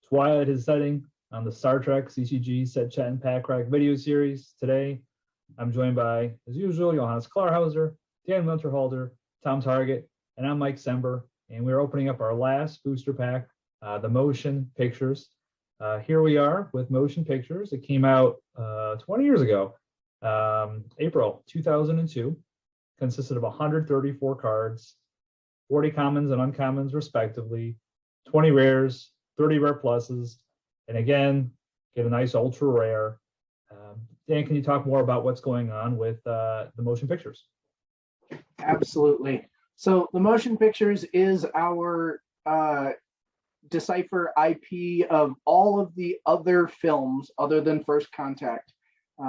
Twilight is setting on the Star Trek CCG Set Chat and Pack Rack video series. Today, I'm joined by, as usual, Johannes Klarhauser, Dan Winterhalter, Tom Target, and I'm Mike Sember. And we're opening up our last booster pack, the Motion Pictures. Here we are with Motion Pictures. It came out 20 years ago, April 2002. Consisted of 134 cards, 40 commons and uncommons respectively, 20 rares, 30 rare pluses, and again, get a nice ultra rare. Dan, can you talk more about what's going on with the Motion Pictures? Absolutely. So the Motion Pictures is our Decipher IP of all of the other films other than First Contact.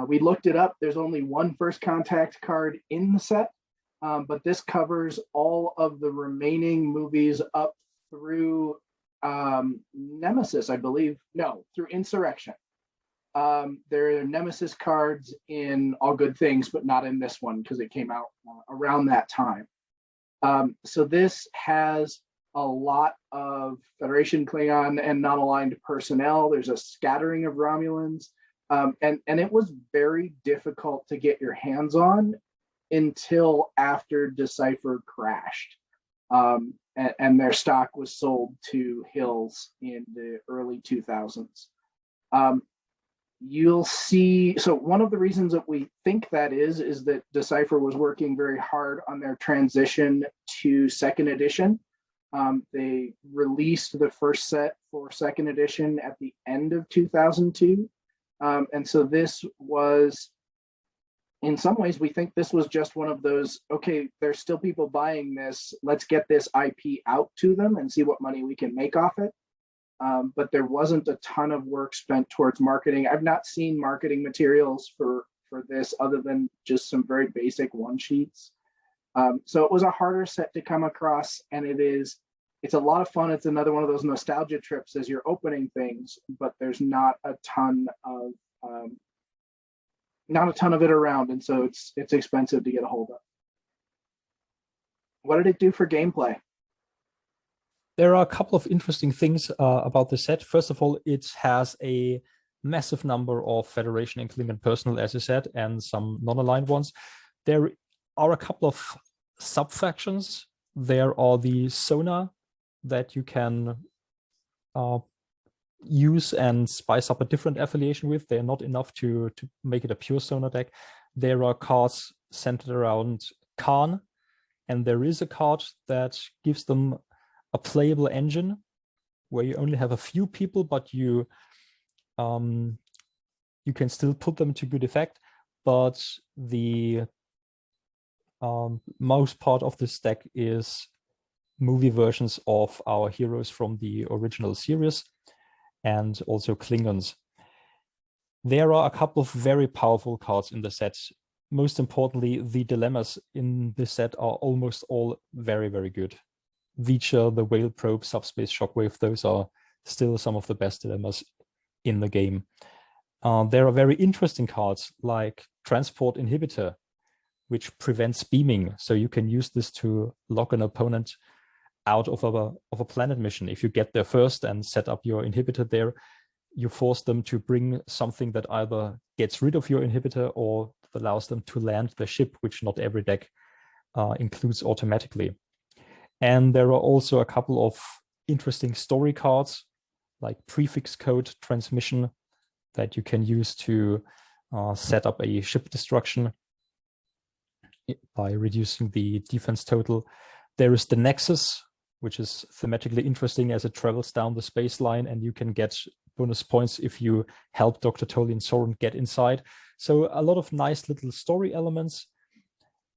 We looked it up. There's only one First Contact card in the set, but this covers all of the remaining movies up through Nemesis, I believe. No, through Insurrection. There are Nemesis cards in All Good Things, but not in this one because it came out around that time. So this has a lot of Federation Klingon and non-aligned personnel. There's a scattering of Romulans. And it was very difficult to get your hands on until after Decipher crashed. And their stock was sold to Hills in the early 2000s. You'll see, so one of the reasons that we think that is that Decipher was working very hard on their transition to second edition. They released the first set for second edition at the end of 2002. And so this was, in some ways, we think this was just one of those, okay, there's still people buying this, let's get this IP out to them and see what money we can make off it. But there wasn't a ton of work spent towards marketing. I've not seen marketing materials for this other than just some very basic one sheets. So it was a harder set to come across, and it's a lot of fun. It's another one of those nostalgia trips as you're opening things, but there's not a ton of it around, and so it's expensive to get a hold of. What did it do for gameplay? There are a couple of interesting things about the set. First of all, it has a massive number of Federation and Klingon personnel, as you said, and some non-aligned ones. There are a couple of sub-factions. There are the Sonar that you can use and spice up a different affiliation with. They're not enough to make it a pure Sonar deck. There are cards centered around Khan, and there is a card that gives them a playable engine where you only have a few people, but you can still put them to good effect. But the most part of this deck is movie versions of our heroes from the original series and also Klingons. There are a couple of very powerful cards in the set. Most importantly, the dilemmas in this set are almost all very, very good. Veacher, the Whale Probe, Subspace Shockwave, those are still some of the best dilemmas in the game. There are very interesting cards like Transport Inhibitor, which prevents beaming. So you can use this to lock an opponent out of a planet mission. If you get there first and set up your inhibitor there, you force them to bring something that either gets rid of your inhibitor or allows them to land the ship, which not every deck includes automatically. And there are also a couple of interesting story cards like Prefix Code Transmission that you can use to set up a ship destruction by reducing the defense total. There is the Nexus, which is thematically interesting as it travels down the space line, and you can get bonus points if you help Dr. Tolian Soren get inside. So a lot of nice little story elements.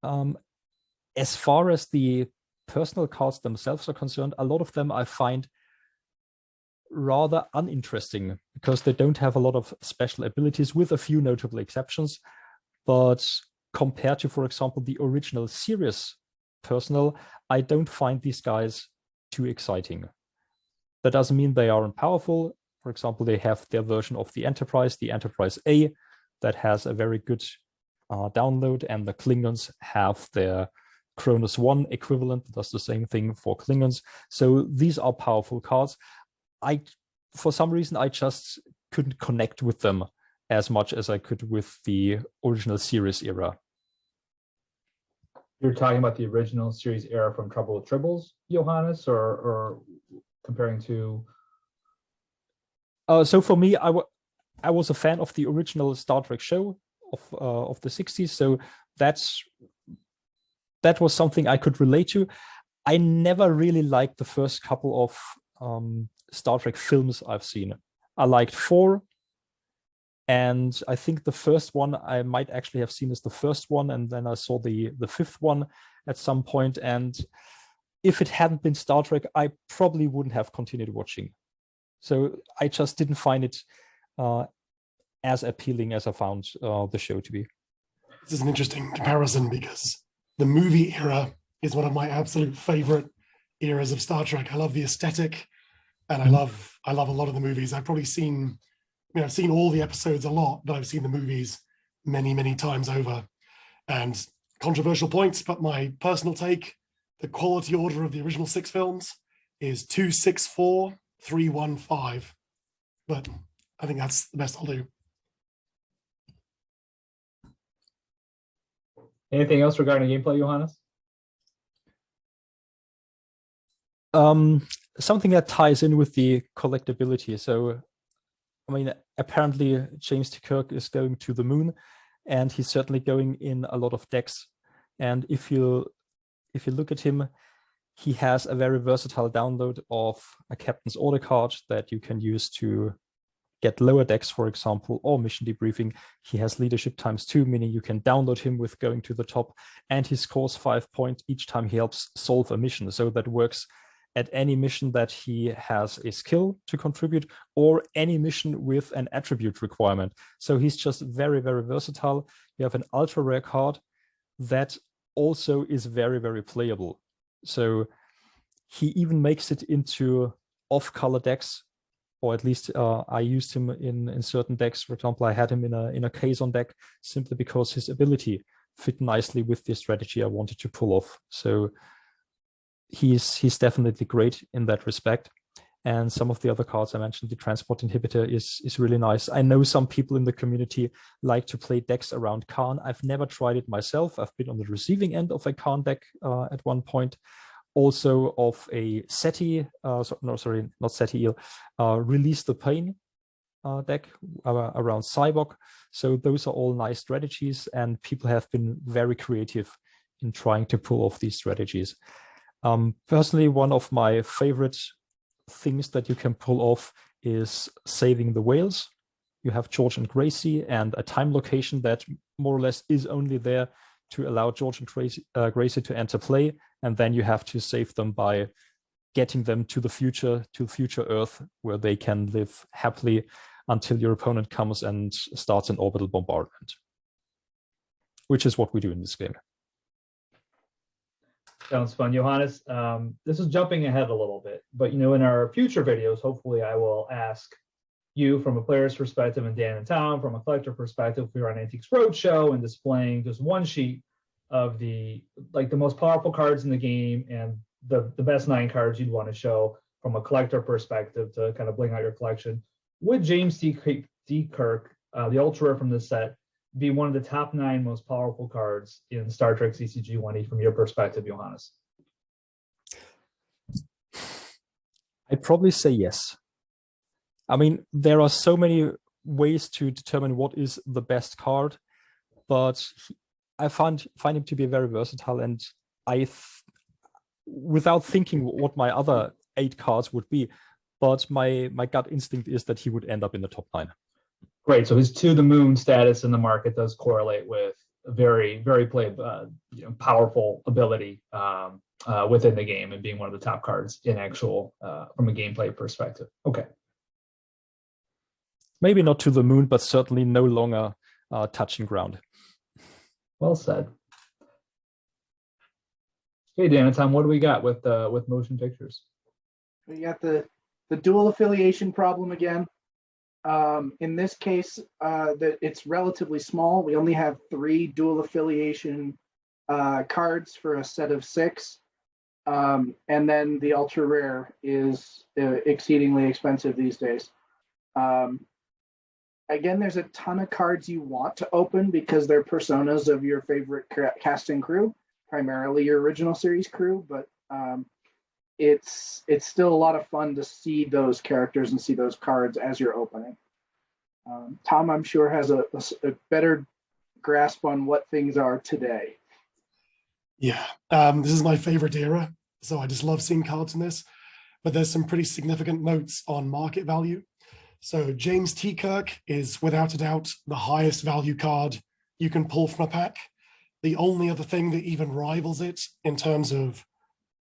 As far as the personal cards themselves are concerned, a lot of them I find rather uninteresting because they don't have a lot of special abilities, with a few notable exceptions. But compared to, for example, the original series personnel, I don't find these guys too exciting. That doesn't mean they aren't powerful. For example, they have their version of the Enterprise A, that has a very good download, and the Klingons have their Cronus 1 equivalent that does the same thing for Klingons. So these are powerful cards. I for some reason, I just couldn't connect with them as much as I could with the original series era. You're talking about the original series era from Trouble with Tribbles, Johannes, or comparing to? So for me, I was a fan of the original Star Trek show of the 60s. So that was something I could relate to. I never really liked the first couple of Star Trek films I've seen. I liked 4, and I think the first one I might actually have seen is the first one, and then I saw the 5th one at some point. And if it hadn't been Star Trek, I probably wouldn't have continued watching. So I just didn't find it as appealing as I found the show to be. This is an interesting comparison because the movie era is one of my absolute favorite eras of Star Trek. I love the aesthetic, and I love a lot of the movies. I've probably seen, I've seen all the episodes a lot, but I've seen the movies many, many times over. And controversial points, but my personal take, the quality order of the original 6 films is 2, 6, 4, 3, 1, 5. But I think that's the best I'll do. Anything else regarding gameplay, Johannes? Something that ties in with the collectibility. So, I mean, apparently James T. Kirk is going to the moon, and he's certainly going in a lot of decks. And if you look at him, he has a very versatile download of a captain's order card that you can use to get lower decks, for example, or mission debriefing. He has leadership ×2, meaning you can download him with going to the top, and he scores 5 points each time he helps solve a mission. So that works at any mission that he has a skill to contribute, or any mission with an attribute requirement. So he's just very, very versatile. You have an ultra rare card that also is very, very playable. So he even makes it into off-color decks, or at least I used him in certain decks. For example, I had him in a Kazon deck simply because his ability fit nicely with the strategy I wanted to pull off. So he's definitely great in that respect. And some of the other cards I mentioned, the transport inhibitor is really nice. I know some people in the community like to play decks around Khan. I've never tried it myself. I've been on the receiving end of a Khan deck at one point. Also of a SETI, not SETI, Release the Pain deck around Cyborg. So those are all nice strategies, and people have been very creative in trying to pull off these strategies. Personally, one of my favorite things that you can pull off is saving the whales. You have George and Gracie and a time location that more or less is only there to allow George and Gracie to enter play, and then you have to save them by getting them to the future Earth, where they can live happily until your opponent comes and starts an orbital bombardment, which is what we do in this game. Sounds fun, Johannes. This is jumping ahead a little bit, but in our future videos, hopefully I will ask you from a player's perspective, and Dan and Tom from a collector perspective. We were on Antiques Roadshow and displaying just one sheet of the most powerful cards in the game and the best 9 cards you'd want to show from a collector perspective to kind of bling out your collection. Would James T. Kirk, the ultra rare from this set, be one of the top 9 most powerful cards in Star Trek CCG 1E from your perspective, Johannes? I'd probably say yes. I mean, there are so many ways to determine what is the best card, but I find him to be very versatile, and without thinking what my other 8 cards would be, but my gut instinct is that he would end up in the top 9. Great. So his to the moon status in the market does correlate with a very, very powerful ability within the game, and being one of the top cards in actual from a gameplay perspective. Okay. Maybe not to the moon, but certainly no longer touching ground. Well said. Hey, Dan and Tom, what do we got with motion pictures? We got the dual affiliation problem again. In this case, it's relatively small. We only have 3 dual affiliation cards for a set of 6. And then the ultra rare is exceedingly expensive these days. Again, there's a ton of cards you want to open because they're personas of your favorite cast and crew, primarily your original series crew, but it's still a lot of fun to see those characters and see those cards as you're opening. Tom, I'm sure, has a better grasp on what things are today. Yeah, this is my favorite era, so I just love seeing cards in this. But there's some pretty significant notes on market value. So James T. Kirk is without a doubt the highest value card you can pull from a pack. The only other thing that even rivals it in terms of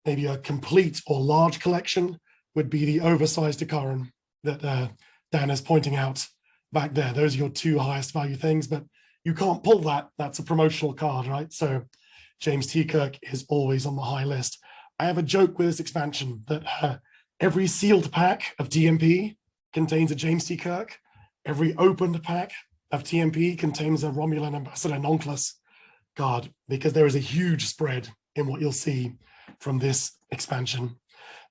maybe a complete or large collection would be the oversized Ikaran that Dan is pointing out back there. Those are your two highest value things, but you can't pull that. That's a promotional card, right? So James T. Kirk is always on the high list. I have a joke with this expansion that every sealed pack of TMP contains a James T. Kirk. Every opened pack of TMP contains a Romulan Ambassador Nonculus card, because there is a huge spread in what you'll see from this expansion.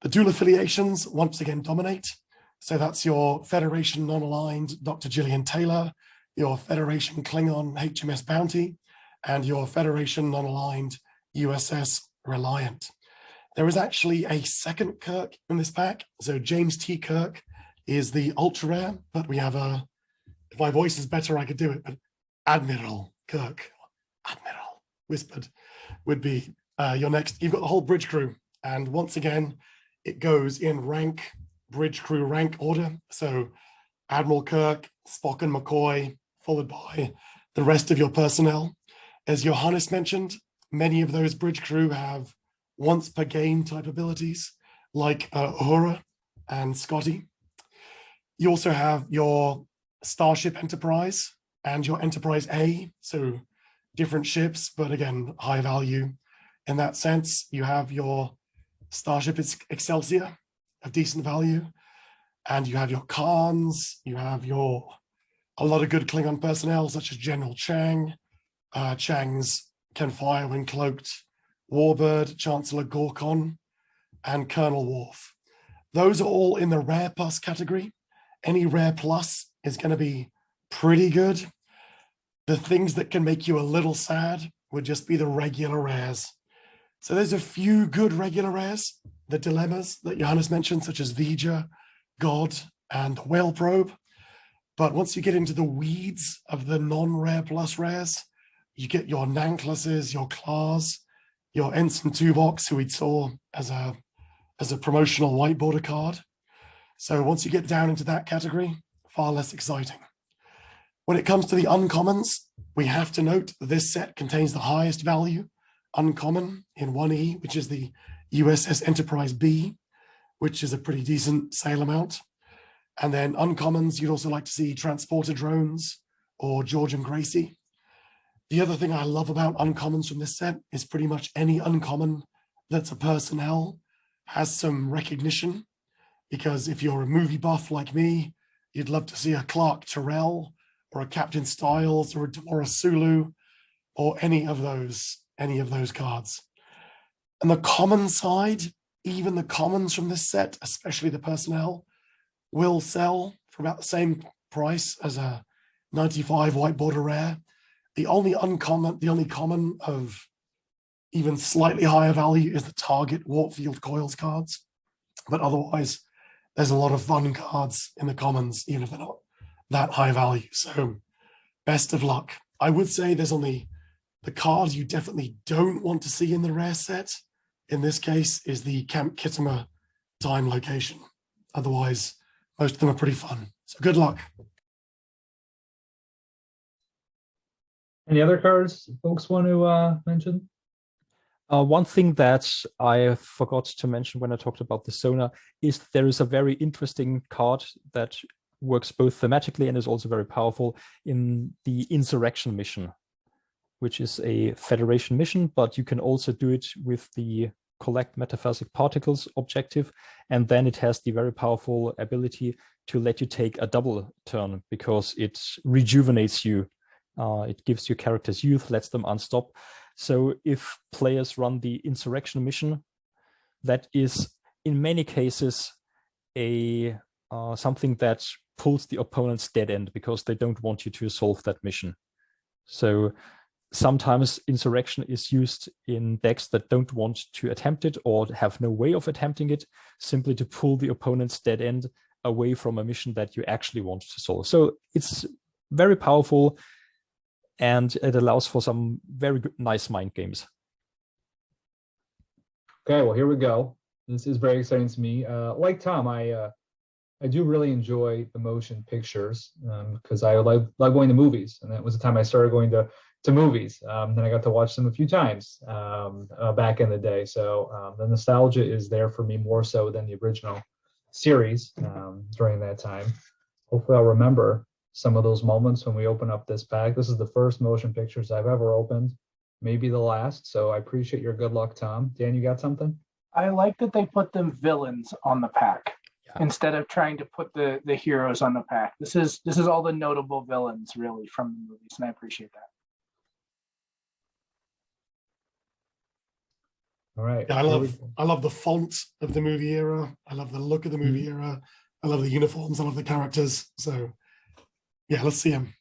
The dual affiliations once again dominate. So that's your Federation non-aligned Dr. Gillian Taylor, your Federation Klingon HMS Bounty, and your Federation non-aligned USS Reliant. There is actually a second Kirk in this pack. So James T. Kirk is the ultra rare, but we have if my voice is better, I could do it, but Admiral Kirk, Admiral whispered, would be your next. You've got the whole bridge crew. And once again, it goes in rank, bridge crew rank order. So Admiral Kirk, Spock and McCoy, followed by the rest of your personnel. As Johannes mentioned, many of those bridge crew have once per game type abilities, like Uhura and Scotty. You also have your Starship Enterprise and your Enterprise A, so different ships, but again, high value. In that sense, you have your Starship Excelsior of decent value, and you have your Khans, you have a lot of good Klingon personnel, such as General Chang. Chang's can fire when cloaked, Warbird, Chancellor Gorkon, and Colonel Worf. Those are all in the rare plus category. Any rare plus is going to be pretty good. The things that can make you a little sad would just be the regular rares. So there's a few good regular rares, the dilemmas that Johannes mentioned, such as Vija, God, and Whale Probe. But once you get into the weeds of the non-rare plus rares, you get your Nankluses, your Claws, your Ensign 2-box, who we saw as a promotional white border card. So once you get down into that category, far less exciting. When it comes to the uncommons, we have to note that this set contains the highest value uncommon in 1E, which is the USS Enterprise B, which is a pretty decent sale amount. And then uncommons, you'd also like to see transporter drones or George and Gracie. The other thing I love about uncommons from this set is pretty much any uncommon that's a personnel has some recognition, because if you're a movie buff like me, you'd love to see a Clark Terrell or a Captain Styles or a Sulu or any of those cards. And the common side, even the commons from this set, especially the personnel, will sell for about the same price as a 95 white border rare. The only common of even slightly higher value is the Target Warpfield Coils cards. But otherwise, there's a lot of fun cards in the commons, even if they're not that high value. So best of luck. I would say there's only the card you definitely don't want to see in the rare set. In this case is the Camp Kittimer time location. Otherwise, most of them are pretty fun. So good luck. Any other cards folks want to mention? One thing that I forgot to mention when I talked about the Sonar is there is a very interesting card that works both thematically and is also very powerful in the Insurrection mission, which is a Federation mission, but you can also do it with the collect metaphasic particles objective, and then it has the very powerful ability to let you take a double turn because it rejuvenates you. It gives your characters youth, lets them unstop. So if players run the Insurrection mission, that is in many cases a something that pulls the opponent's dead end because they don't want you to solve that mission. So sometimes insurrection is used in decks that don't want to attempt it or have no way of attempting it, simply to pull the opponent's dead end away from a mission that you actually want to solve. So it's very powerful, and it allows for some very good, nice mind games. Okay, well, here we go. This is very exciting to me. Like Tom, I do really enjoy the motion pictures because I love going to movies, and that was the time I started going to movies. Then I got to watch them a few times back in the day. So the nostalgia is there for me more so than the original series during that time. Hopefully I'll remember some of those moments when we open up this pack. This is the first motion pictures I've ever opened, maybe the last. So I appreciate your good luck, Tom. Dan, you got something? I like that they put them villains on the pack instead of trying to put the heroes on the pack. This is all the notable villains really from the movies, and I appreciate that. All right. Yeah, I love the font of the movie era. I love the look of the movie era. I love the uniforms. I love the characters. So yeah, let's see them.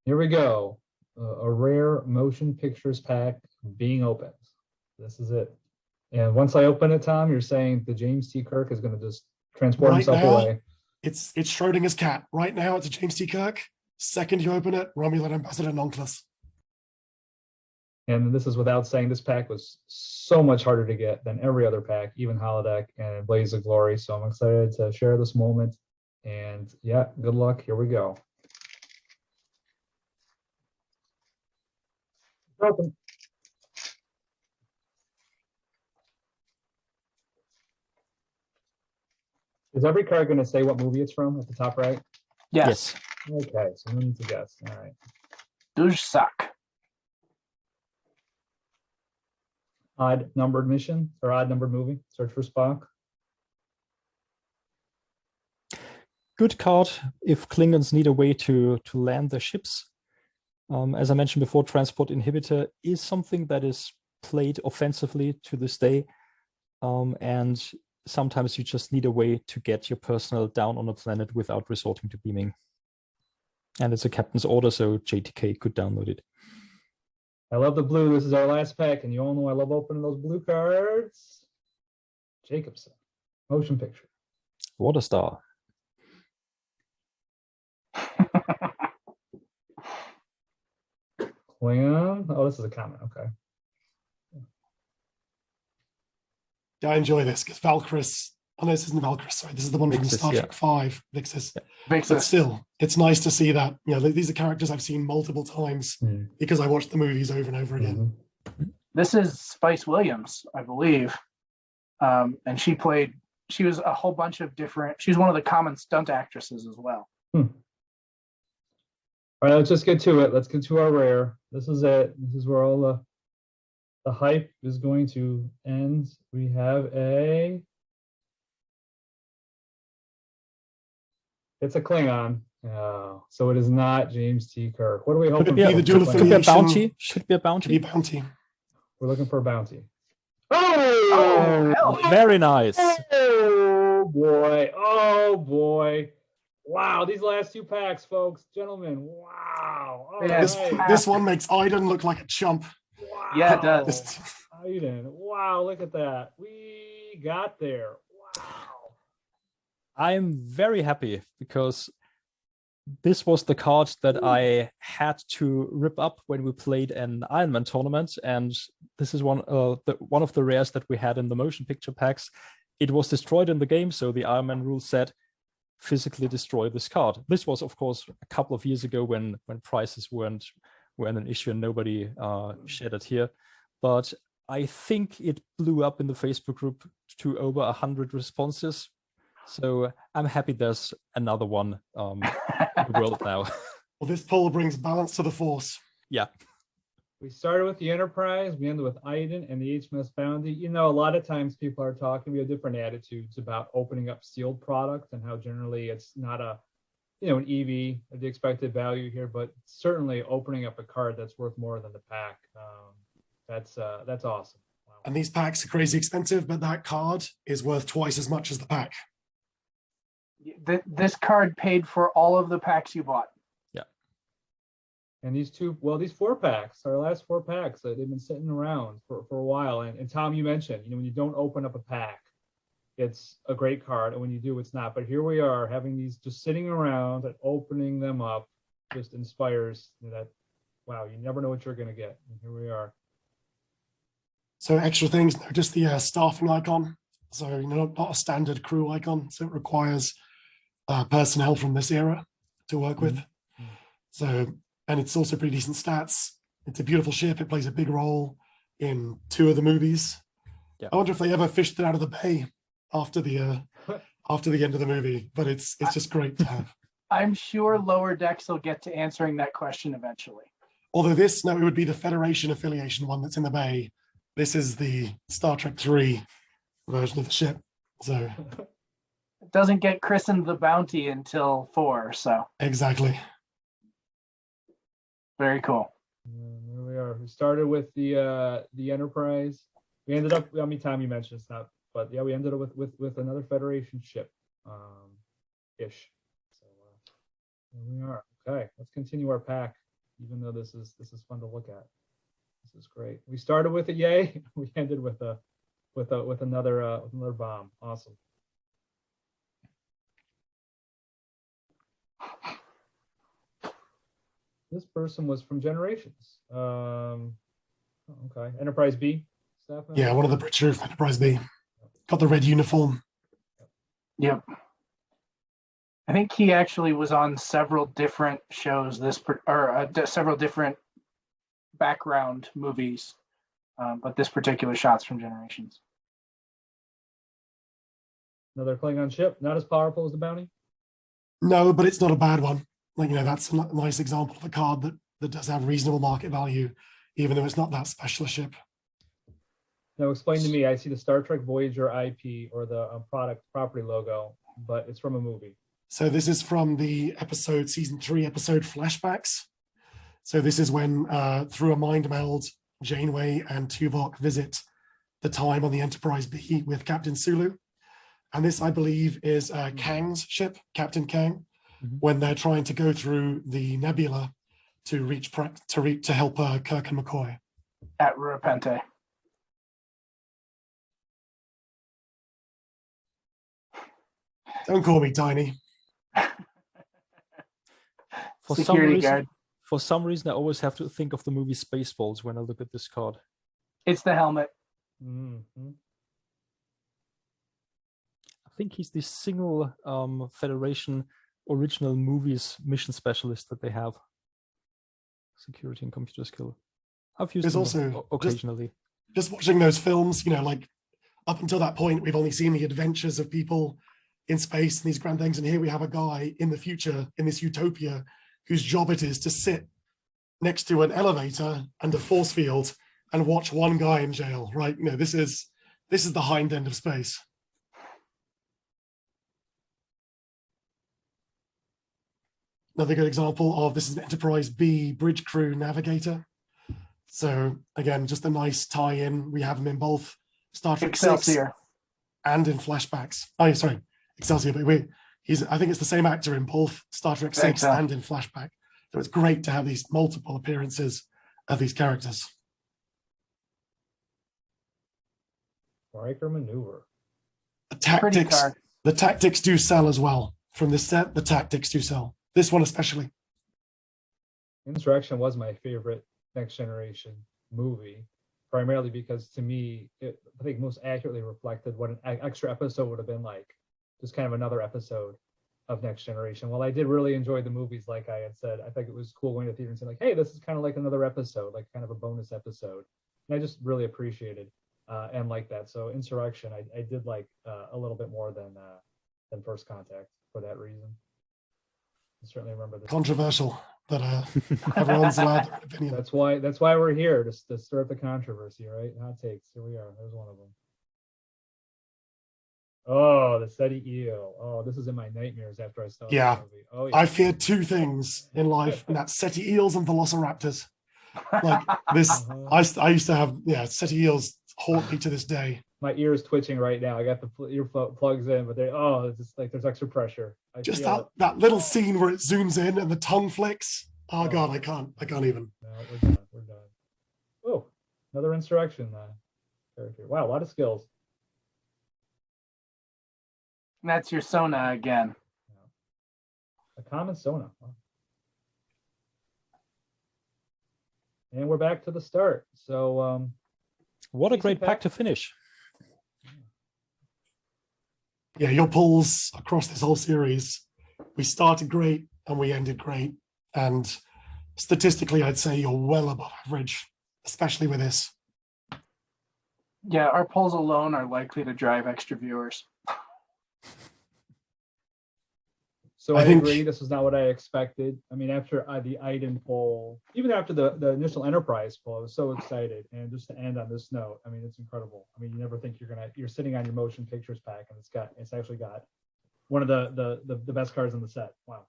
Here we go. A rare motion pictures pack being opened. This is it. And once I open it, Tom, you're saying the James T. Kirk is going to just transport himself away. It's Schrodinger's cat. Right now, it's a James T. Kirk. Second you open it, Romulan Ambassador Nonculus. And this is without saying this pack was so much harder to get than every other pack, even Holodeck and Blaze of Glory. So I'm excited to share this moment. And yeah, good luck. Here we go. Open. Is every card going to say what movie it's from at the top right? Yes. Okay, so we need to guess. All right. Duzsak. Odd numbered mission or odd numbered movie. Search for Spock. Good card if Klingons need a way to land their ships. As I mentioned before, Transport Inhibitor is something that is played offensively to this day. And sometimes you just need a way to get your personnel down on a planet without resorting to beaming. And it's a captain's order, so JTK could download it. I love the blue. This is our last pack, and you all know I love opening those blue cards. Jacobson, motion picture. What a star. Klingon. Oh, this is a comment. Okay. Yeah, I enjoy this because Valkyris. Oh no, this isn't Valkyris. Sorry, this is the one from Vixis, Star Trek V, Vixis. But Vixis. still, it's nice to see that. You know, these are characters I've seen multiple times because I watched the movies over and over again. This is Spice Williams, I believe. And she was a whole bunch of different, she was one of the common stunt actresses as well. All right, let's just get to it. Let's get to our rare. This is it. This is where all the hype is going to end. We have it's a Klingon. Oh, so it is not James T. Kirk. What are we hoping Could it be for? the dual Could be a affiliation? bounty. Should be a bounty. Could be bounty. We're looking for a bounty. Oh, hell. Very nice. Oh boy. Oh boy. Wow, these last two packs, folks, gentlemen. Wow. All Yeah, right. This one makes Iden look like a chump. Wow. Yeah, it does. Iden. Wow, look at that. We got there. Wow. I'm very happy because this was the card that I had to rip up when we played an Iron Man tournament, and this is one of the rares that we had in the motion picture packs. It was destroyed in the game, so the Iron Man rule said physically destroy this card. This was, of course, a couple of years ago when prices weren't an issue and nobody shared it here. But I think it blew up in the Facebook group to over 100 responses. So I'm happy there's another one in the world now. Well, this poll brings balance to the force. Yeah. We started with the Enterprise, we ended with Iden and the HMS Bounty. You know, a lot of times people are talking, we have different attitudes about opening up sealed product and how generally it's not an EV of the expected value here, but certainly opening up a card that's worth more than the pack. That's awesome. Wow, And these packs are crazy expensive, but that card is worth twice as much as the pack. This card paid for all of the packs you bought. And these 4 packs, our last 4 packs, they've been sitting around for a while. And Tom, you mentioned, when you don't open up a pack, it's a great card, and when you do, it's not. But here we are having these just sitting around, and opening them up just inspires that, wow, you never know what you're going to get. And here we are. So extra things, just the staffing icon. So, not a standard crew icon. So it requires personnel from this era to work with. Mm-hmm. So, and it's also pretty decent stats. It's a beautiful ship. It plays a big role in 2 of the movies. Yeah. I wonder if they ever fished it out of the bay after the end of the movie, but it's just great to have. I'm sure Lower Decks will get to answering that question eventually. Although it would be the Federation affiliation one that's in the bay. This is the Star Trek 3 version of the ship. So it doesn't get christened the Bounty until 4, so. Exactly. Very cool. And there we are. We started with the Enterprise. We ended up, Tom, you mentioned it's not, but yeah, we ended up with another Federation ship, ish. So here we are. Okay, let's continue our pack. Even though this is fun to look at, this is great. We started with a yay. We ended with another bomb. Awesome. This person was from Generations. Okay, Enterprise B. Stefan? Yeah, one of the British Enterprise B. Got the red uniform. Yep. I think he actually was on several different shows, several different background movies, but this particular shot's from Generations. Another Klingon ship, not as powerful as the Bounty. No, but it's not a bad one. That's a nice example of a card that does have reasonable market value, even though it's not that special a ship. Now explain to me, I see the Star Trek Voyager IP or the property logo, but it's from a movie. So this is from the season 3 episode Flashbacks. So this is when, through a mind meld, Janeway and Tuvok visit the time on the Enterprise B with Captain Sulu. And this, I believe, is Kang's ship, Captain Kang, when they're trying to go through the nebula to help Kirk and McCoy. At Repente. Don't call me tiny. For some reason, I always have to think of the movie Spaceballs when I look at this card. It's the helmet. Mm-hmm. I think he's the single Federation original movies mission specialist that they have. Security and computer skill. I've used them occasionally. Just watching those films, up until that point, we've only seen the adventures of people in space and these grand things. And here we have a guy in the future, in this utopia, whose job it is to sit next to an elevator and a force field and watch one guy in jail, right? This is the hind end of space. Another good example of this is an Enterprise B bridge crew navigator. So again, just a nice tie-in. We have him in both Star Trek Excelsior 6 and in flashbacks. Oh, sorry, Excelsior, but I think it's the same actor in both Star Trek 6 and in flashback. So it's great to have these multiple appearances of these characters. Riker maneuver. The tactics do sell as well. From this set, the tactics do sell. This one especially. Insurrection was my favorite Next Generation movie, primarily because to me, I think most accurately reflected what an extra episode would have been like. Just kind of another episode of Next Generation. While I did really enjoy the movies, like I had said, I think it was cool going to theater and saying like, hey, this is kind of like another episode, like kind of a bonus episode. And I just really appreciated and like that. So Insurrection, I did like a little bit more than First Contact for that reason. I certainly remember this. Controversial, but everyone's allowed their opinion. That's why we're here, to stir up the controversy, right? Hot takes. Here we are. There's one of them. Oh, the SETI eel. Oh, this is in my nightmares after I saw this movie. Oh, yeah. I fear 2 things in life, and that's SETI eels and velociraptors. Like this, I used to have SETI eels haunt me to this day. My ear is twitching right now. I got the plugs in, but it's just like there's extra pressure. Just that little scene where it zooms in and the tongue flicks. Oh God, I can't even. No, we're done. We're done. Oh, another insurrection character. Wow, a lot of skills. And that's your Sona again. A common Sona. Wow. And we're back to the start. So what a great pack to finish. Yeah, your pulls across this whole series, we started great and we ended great. And statistically, I'd say you're well above average, especially with this. Yeah, our pulls alone are likely to drive extra viewers. So I agree. This is not what I expected. I mean, after the Iden poll, even after the initial Enterprise poll, I was so excited. And just to end on this note, I mean, it's incredible. I mean, you never think you're sitting on your motion pictures pack, and it's actually got one of the best cards in the set. Wow.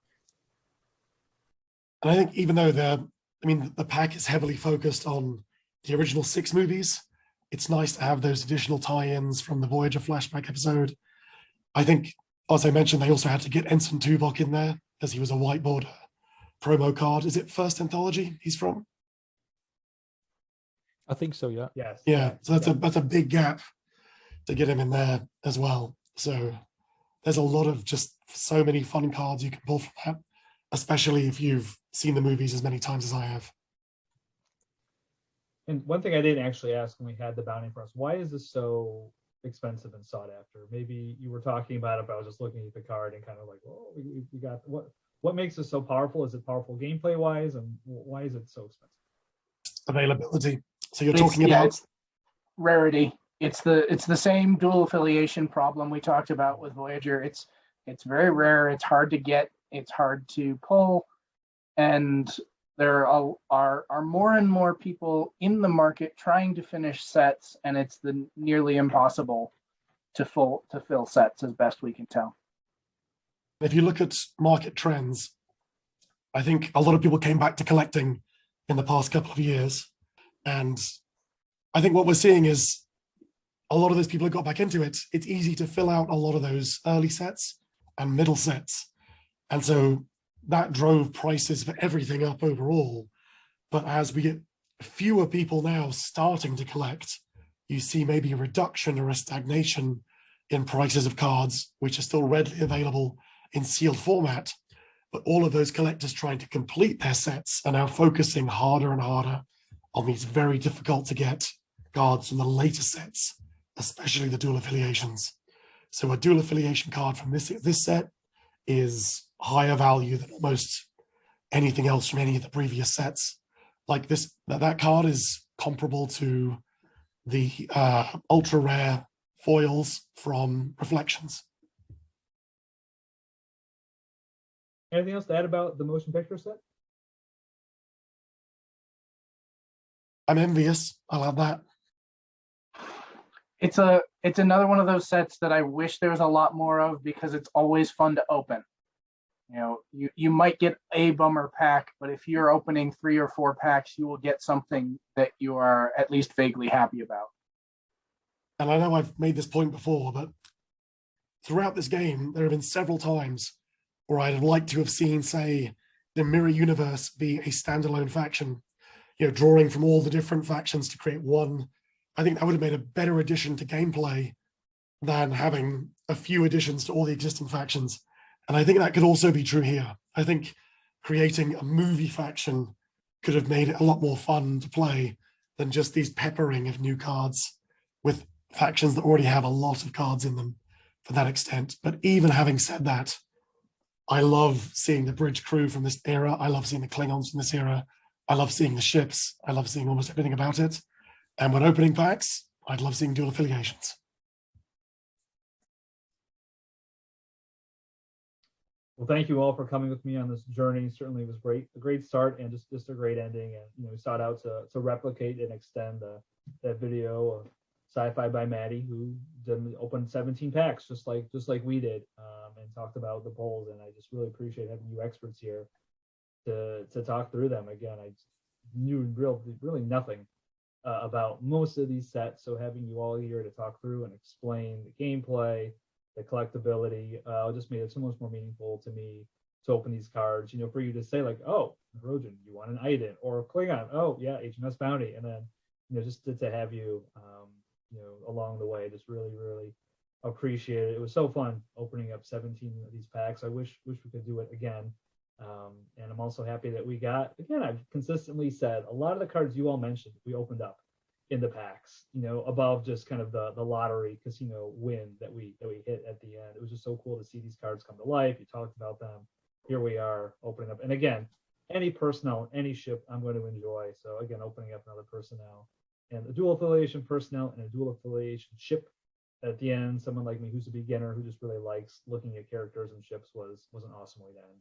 And I think even though the pack is heavily focused on the original 6 movies, it's nice to have those additional tie-ins from the Voyager flashback episode. I think, as I mentioned, they also had to get Ensign Tuvok in there as he was a whiteboard promo card. Is it first anthology he's from? I think so, yeah. Yes. Yeah, so that's a big gap to get him in there as well. So there's a lot of just so many fun cards you can pull from that, especially if you've seen the movies as many times as I have. And one thing I didn't actually ask when we had the bounty for us, why is this so expensive and sought after? Maybe you were talking about it, but I was just looking at the card and kind of like, oh, we got what makes it so powerful? Is it powerful gameplay wise, and why is it so expensive? Availability. So you're talking about it's rarity. It's the same dual affiliation problem we talked about with Voyager. It's very rare. It's hard to get. It's hard to pull, and there are more and more people in the market trying to finish sets, and it's nearly impossible to fill sets as best we can tell. If you look at market trends, I think a lot of people came back to collecting in the past couple of years. And I think what we're seeing is a lot of those people who got back into it, it's easy to fill out a lot of those early sets and middle sets. And so that drove prices for everything up overall. But as we get fewer people now starting to collect, you see maybe a reduction or a stagnation in prices of cards, which are still readily available in sealed format. But all of those collectors trying to complete their sets are now focusing harder and harder on these very difficult to get cards from the later sets, especially the dual affiliations. So a dual affiliation card from this set is higher value than almost anything else from any of the previous sets. Like this, that card is comparable to the ultra rare foils from Reflections. Anything else to add about the motion picture set? I'm envious. I'll have that. It's another one of those sets that I wish there was a lot more of, because it's always fun to open. You know, you might get a bummer pack, but if you're opening 3 or 4 packs, you will get something that you are at least vaguely happy about. And I know I've made this point before, but throughout this game, there have been several times where I'd have liked to have seen, say, the Mirror Universe be a standalone faction, you know, drawing from all the different factions to create one. I think that would have made a better addition to gameplay than having a few additions to all the existing factions. And I think that could also be true here. I think creating a movie faction could have made it a lot more fun to play than just these peppering of new cards with factions that already have a lot of cards in them for that extent. But even having said that, I love seeing the bridge crew from this era. I love seeing the Klingons from this era. I love seeing the ships. I love seeing almost everything about it. And when opening packs, I'd love seeing dual affiliations. Well, thank you all for coming with me on this journey. Certainly, it was great, a great start and just a great ending. And we sought out to replicate and extend that video of Sci-Fi by Maddie, who opened 17 packs just like we did, and talked about the polls. And I just really appreciate having you experts here to talk through them. Again, I knew really nothing about most of these sets. So having you all here to talk through and explain the gameplay, the collectability, just made it so much more meaningful to me to open these cards. You know, for you to say like, oh, Rojan, you want an Iden, or Klingon, oh yeah, HMS Bounty, and then just to have you, along the way, just really, really appreciate it. It was so fun opening up 17 of these packs. I wish we could do it again. And I'm also happy that we got, again, I've consistently said a lot of the cards you all mentioned we opened up in the packs, above just kind of the lottery casino win that we hit at the end. It was just so cool to see these cards come to life. You talked about them. Here we are opening up. And again, any personnel, any ship I'm going to enjoy. So again, opening up another personnel and a dual affiliation personnel and a dual affiliation ship at the end. Someone like me who's a beginner who just really likes looking at characters and ships was an awesome way to end.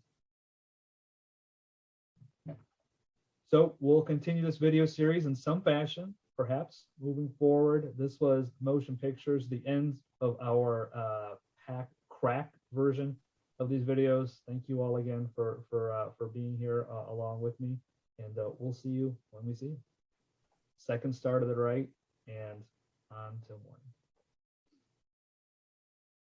So we'll continue this video series in some fashion, perhaps moving forward. This was Motion Pictures, the end of our pack crack version of these videos. Thank you all again for being here along with me, and we'll see you when we see you. Second star to the right, and on till morning.